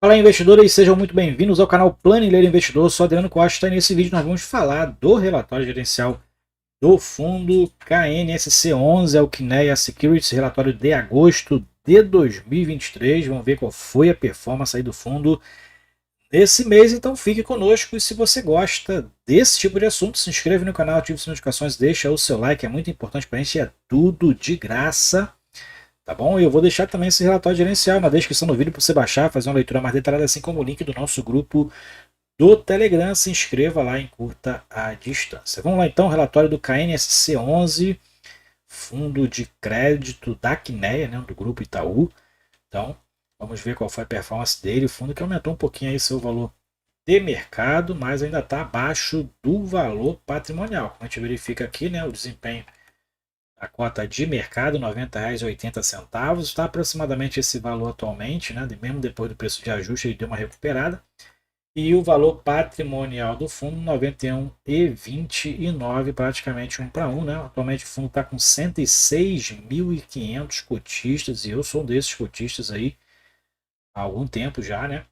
Fala investidores, sejam muito bem-vindos ao canal Planileiro Investidor. Eu sou Adriano Costa e nesse vídeo nós vamos falar do relatório gerencial do fundo KNSC11 Alquineia Securities, relatório de agosto de 2023. Vamos ver qual foi a performance aí do fundo nesse mês, então fique conosco. E se você gosta desse tipo de assunto, se inscreve no canal, ative as notificações, deixa o seu like, é muito importante para a gente, é tudo de graça. Tá bom? E eu vou deixar também esse relatório gerencial na descrição do vídeo para você baixar, fazer uma leitura mais detalhada, assim como o link do nosso grupo do Telegram. Se inscreva lá em curta a distância. Vamos lá então, relatório do KNSC11, fundo de crédito da Quineia, né, do grupo Itaú. Então, vamos ver qual foi a performance dele. O fundo que aumentou um pouquinho aí seu valor de mercado, mas ainda está abaixo do valor patrimonial. Como a gente verifica aqui, né, o desempenho, a cota de mercado, R$ 90,80, está aproximadamente esse valor atualmente, né? Mesmo depois do preço de ajuste, ele deu uma recuperada. E o valor patrimonial do fundo, R$ 91,29, praticamente 1 para 1, né? Atualmente o fundo está com 106.500 cotistas, e eu sou um desses cotistas aí há algum tempo já, né?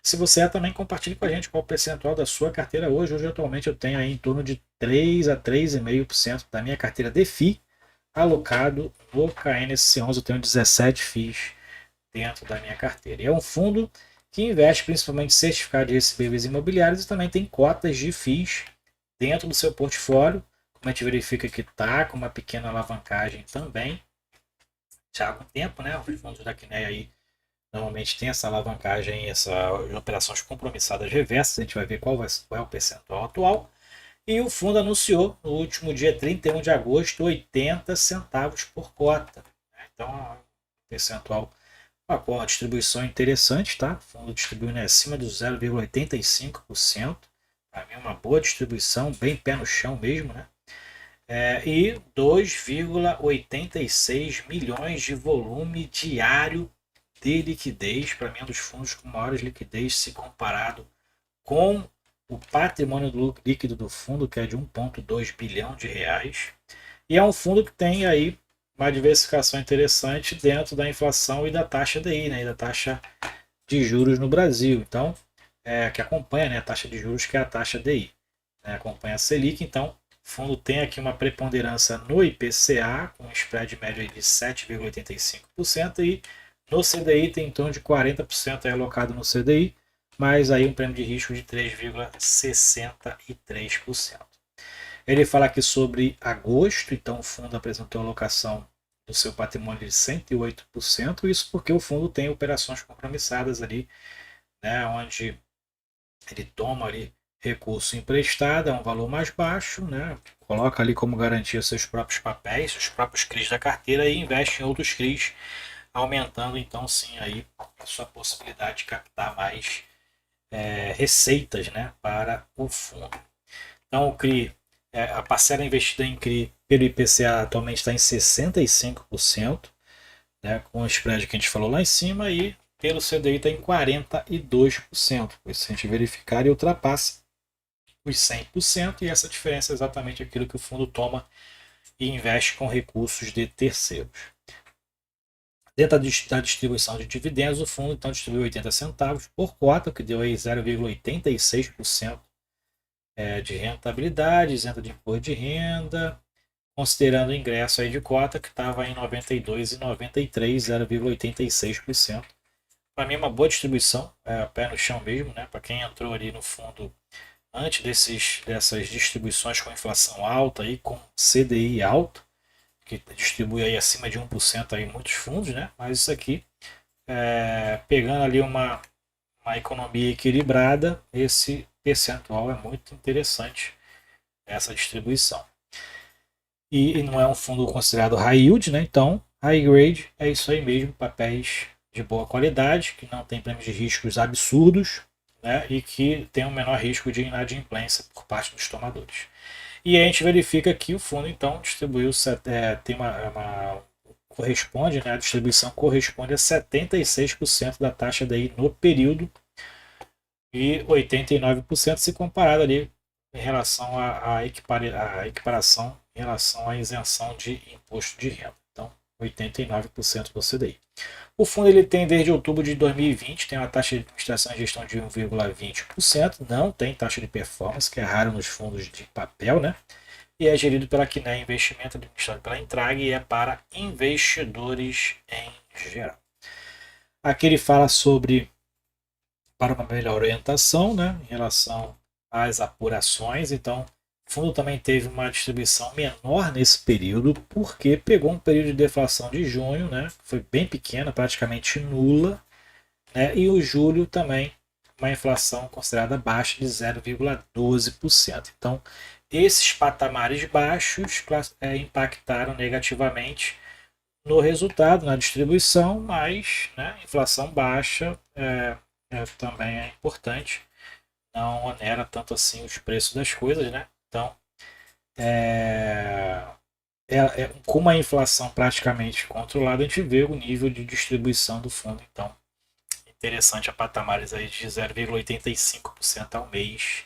Se você é, também compartilhe com a gente qual o percentual da sua carteira hoje. Hoje atualmente eu tenho aí em torno de 3 a 3,5% da minha carteira de FII alocado no KNSC11. Eu tenho 17 FIIs dentro da minha carteira. E é um fundo que investe principalmente em certificados de recebíveis imobiliários e também tem cotas de FIIs dentro do seu portfólio. Como a gente verifica que está com uma pequena alavancagem também, já há algum tempo, né? Os fundos da Quineia aí normalmente tem essa alavancagem, essas operações compromissadas reversas. A gente vai ver qual é o percentual atual. E o fundo anunciou no último dia 31 de agosto 80 centavos por cota. Então, um percentual, uma distribuição interessante, tá? O fundo distribuindo acima do 0,85%. Para mim é uma boa distribuição, bem pé no chão mesmo, né? E 2,86 milhões de volume diário de liquidez. Para mim é um dos fundos com maiores liquidez se comparado com o patrimônio líquido do fundo, que é de 1,2 bilhão de reais. E é um fundo que tem aí uma diversificação interessante dentro da inflação e da taxa DI, né, e da taxa de juros no Brasil. Então, que acompanha, né, a taxa de juros, que é a taxa DI, né, acompanha a Selic. Então, o fundo tem aqui uma preponderância no IPCA, com um spread médio de 7,85%, e no CDI tem em torno de 40% alocado no CDI, mas aí um prêmio de risco de 3,63%. Ele fala aqui sobre agosto, então o fundo apresentou alocação do seu patrimônio de 108%, isso porque o fundo tem operações compromissadas ali, né, onde ele toma ali recurso emprestado, é um valor mais baixo, né, coloca ali como garantia seus próprios papéis, os próprios CRIs da carteira, e investe em outros CRIs, aumentando então sim aí a sua possibilidade de captar mais receitas, né, para o fundo. Então o CRI, a parcela investida em CRI pelo IPCA atualmente está em 65%, né, com o spread que a gente falou lá em cima, e pelo CDI está em 42%. Se a gente verificar, ele ultrapassa os 100%, e essa diferença é exatamente aquilo que o fundo toma e investe com recursos de terceiros. Dentro da distribuição de dividendos, o fundo então distribuiu 80 centavos por cota, o que deu aí 0,86% de rentabilidade, isenta de imposto de renda, considerando o ingresso aí de cota, que estava em 92,93, 0,86%. Para mim é uma boa distribuição, pé no chão mesmo, né? Para quem entrou ali no fundo antes dessas distribuições com inflação alta e com CDI alto, que distribui aí acima de 1% aí muitos fundos, né? Mas isso aqui, pegando ali uma economia equilibrada, esse percentual é muito interessante, essa distribuição. E não é um fundo considerado high yield, né? Então, high grade é isso aí mesmo, papéis de boa qualidade, que não tem prêmios de riscos absurdos, né? E que tem um menor risco de inadimplência por parte dos tomadores. E a gente verifica que o fundo então distribuiu, tem corresponde, né, a distribuição corresponde a 76% da taxa daí no período, e 89% se comparado ali em relação à equiparação em relação à isenção de imposto de renda. Então, 89% do CDI. O fundo ele tem desde outubro de 2020, tem uma taxa de administração e gestão de 1,20%, não tem taxa de performance, que é raro nos fundos de papel, né? E é gerido pela Quiné Investimento, administrado pela Intrag, e é para investidores em geral. Aqui ele fala sobre para uma melhor orientação, né, em relação às apurações. Então, o fundo também teve uma distribuição menor nesse período, porque pegou um período de deflação de junho, né, foi bem pequena, praticamente nula, né, e o julho também uma inflação considerada baixa de 0,12%. Então, esses patamares baixos impactaram negativamente no resultado, na distribuição, mas né, inflação baixa também é importante, não onera tanto assim os preços das coisas, né? Então, com uma inflação praticamente controlada, a gente vê o nível de distribuição do fundo. Então, interessante a patamares aí de 0,85% ao mês.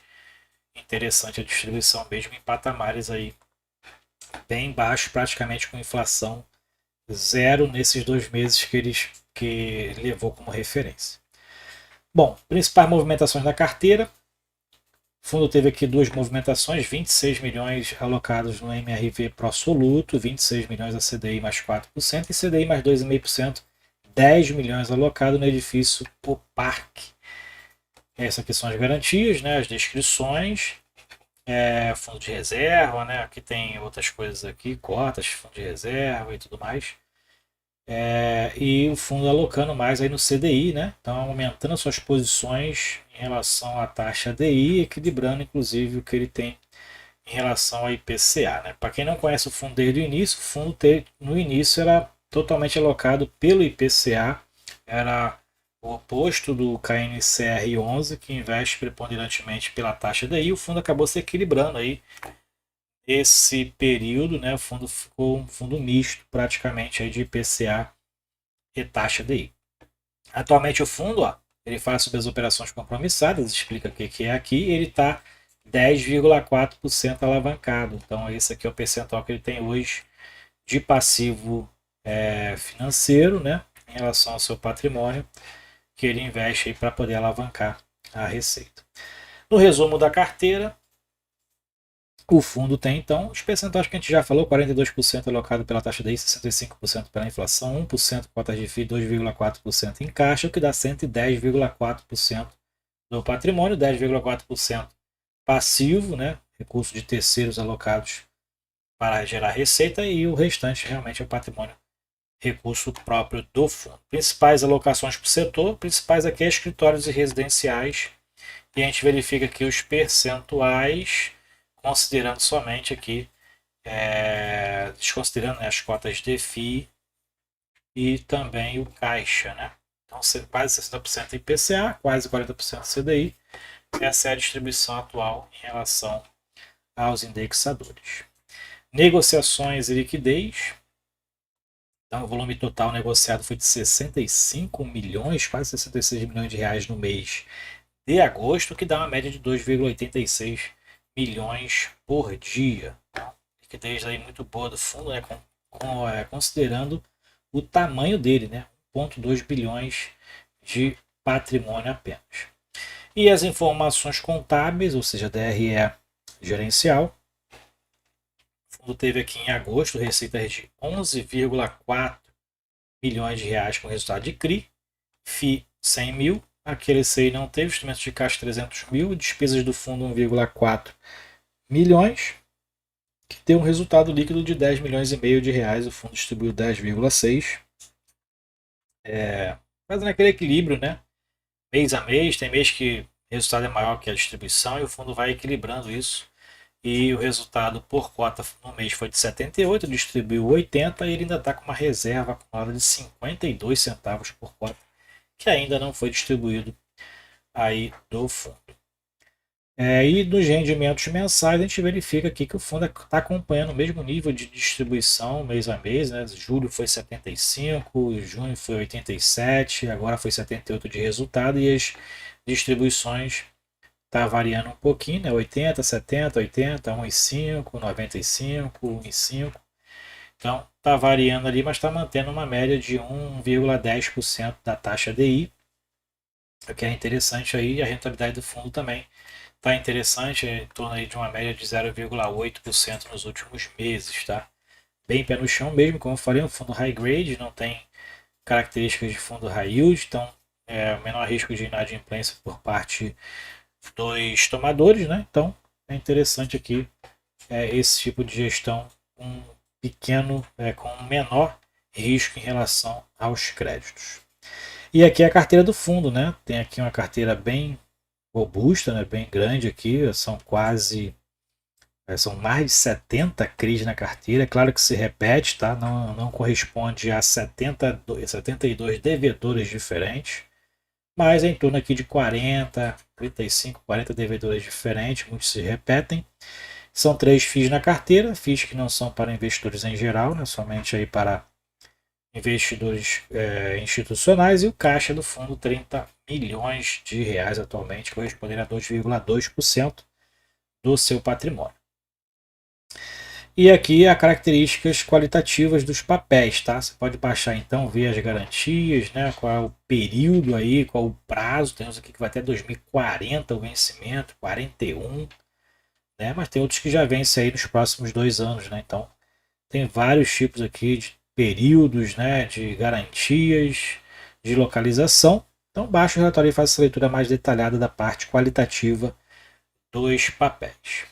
Interessante a distribuição mesmo em patamares aí bem baixos, praticamente com inflação zero nesses 2 meses que levou como referência. Bom, principais movimentações da carteira. O fundo teve aqui 2 movimentações, 26 milhões alocados no MRV Pro Soluto, 26 milhões a CDI mais 4% e CDI mais 2,5%, 10 milhões alocados no edifício O Parque. Essas aqui são as garantias, né, as descrições, fundo de reserva, né, aqui tem outras coisas aqui, cotas, fundo de reserva e tudo mais. E o fundo alocando mais aí no CDI, né? Então aumentando suas posições em relação à taxa DI, equilibrando inclusive o que ele tem em relação ao IPCA, né? Para quem não conhece o fundo desde o início, o fundo no início era totalmente alocado pelo IPCA, era o oposto do KNCR11, que investe preponderantemente pela taxa DI. O fundo acabou se equilibrando aí esse período, né, o fundo ficou um fundo misto praticamente aí de IPCA e taxa DI. Atualmente o fundo, ele fala sobre as operações compromissadas, explica o que é aqui, ele está 10,4% alavancado. Então esse aqui é o percentual que ele tem hoje de passivo financeiro, né, em relação ao seu patrimônio, que ele investe para poder alavancar a receita. No resumo da carteira, o fundo tem, então, os percentuais que a gente já falou, 42% alocado pela taxa DI, 65% pela inflação, 1% cotas de FII, 2,4% em caixa, o que dá 110,4% do patrimônio, 10,4% passivo, né, recurso de terceiros alocados para gerar receita, e o restante realmente é o patrimônio, recurso próprio do fundo. Principais alocações para o setor, principais aqui é escritórios e residenciais, e a gente verifica aqui os percentuais, considerando somente aqui, desconsiderando, né, as cotas de FII e também o caixa, né? Então quase 60% IPCA, quase 40% CDI. Essa é a distribuição atual em relação aos indexadores. Negociações e liquidez. Então, o volume total negociado foi de 65 milhões, quase 66 milhões de reais no mês de agosto, que dá uma média de 2,86 milhões por dia. Liquidez aí muito boa do fundo, né, considerando o tamanho dele, né, 1,2 bilhões de patrimônio apenas. E as informações contábeis, ou seja, DRE gerencial. O fundo teve aqui em agosto receitas de 11,4 milhões de reais com resultado de CRI, FII 100 mil, aquele CI não teve, instrumentos de caixa 300 mil, despesas do fundo 1,4 milhões, que deu um resultado líquido de 10 milhões e meio de reais, o fundo distribuiu 10,6. Fazendo aquele equilíbrio, né? Mês a mês, tem mês que o resultado é maior que a distribuição e o fundo vai equilibrando isso. E o resultado por cota no mês foi de 78, distribuiu 80 e ele ainda está com uma reserva acumulada de 52 centavos por cota, que ainda não foi distribuído aí do fundo. E dos rendimentos mensais, a gente verifica aqui que o fundo está acompanhando o mesmo nível de distribuição mês a mês, né? Julho foi 75, junho foi 87, agora foi 78 de resultado, e as distribuições tá variando um pouquinho, né? 80, 70, 80, 1,5, 95, 1,5. Então está variando ali, mas está mantendo uma média de 1,10% da taxa DI, o que é interessante aí. A rentabilidade do fundo também está interessante, em torno aí de uma média de 0,8% nos últimos meses, tá? Bem pé no chão mesmo, como eu falei, um fundo high grade, não tem características de fundo high yield, então é o menor risco de inadimplência por parte dos tomadores, né? Então é interessante aqui esse tipo de gestão com com menor risco em relação aos créditos. E aqui é a carteira do fundo, né? Tem aqui uma carteira bem robusta, né? Bem grande aqui, são mais de 70 CRIs na carteira. É claro que se repete, tá? Não corresponde a 72 devedores diferentes, mas é em torno aqui de 40, 35, 40 devedores diferentes, muitos se repetem. São 3 FIIs na carteira, FIIs que não são para investidores em geral, né? Somente aí para investidores institucionais, e o caixa do fundo 30 milhões de reais atualmente, correspondendo a 2,2% do seu patrimônio. E aqui as características qualitativas dos papéis, tá? Você pode baixar então, ver as garantias, né? Qual é o período aí, qual o prazo. Temos aqui que vai até 2040 o vencimento, 41, né? Mas tem outros que já vencem aí nos próximos 2 anos, né? Então tem vários tipos aqui de períodos, né? De garantias, de localização. Então baixa o relatório e faça essa leitura mais detalhada da parte qualitativa dos papéis.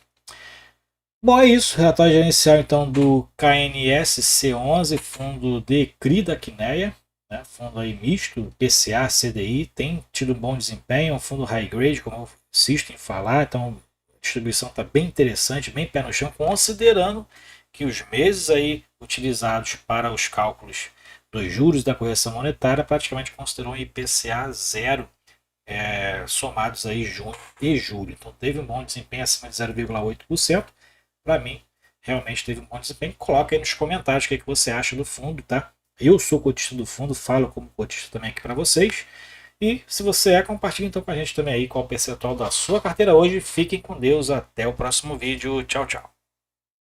Bom, é isso. Relatório gerencial então do KNS C11, fundo de CRI da Quineia, né? Fundo aí misto, PCA, CDI, tem tido bom desempenho, um fundo high grade, como eu insisto em falar, então a distribuição está bem interessante, bem pé no chão, considerando que os meses aí utilizados para os cálculos dos juros da correção monetária praticamente considerou um IPCA zero, somados aí junho e julho. Então teve um bom desempenho acima de 0,8%. Para mim, realmente teve um bom desempenho. Coloca aí nos comentários o que você acha do fundo, tá? Eu sou cotista do fundo, falo como cotista também aqui para vocês. E se você compartilhe então com a gente também aí qual o percentual da sua carteira hoje. Fiquem com Deus, até o próximo vídeo. Tchau, tchau.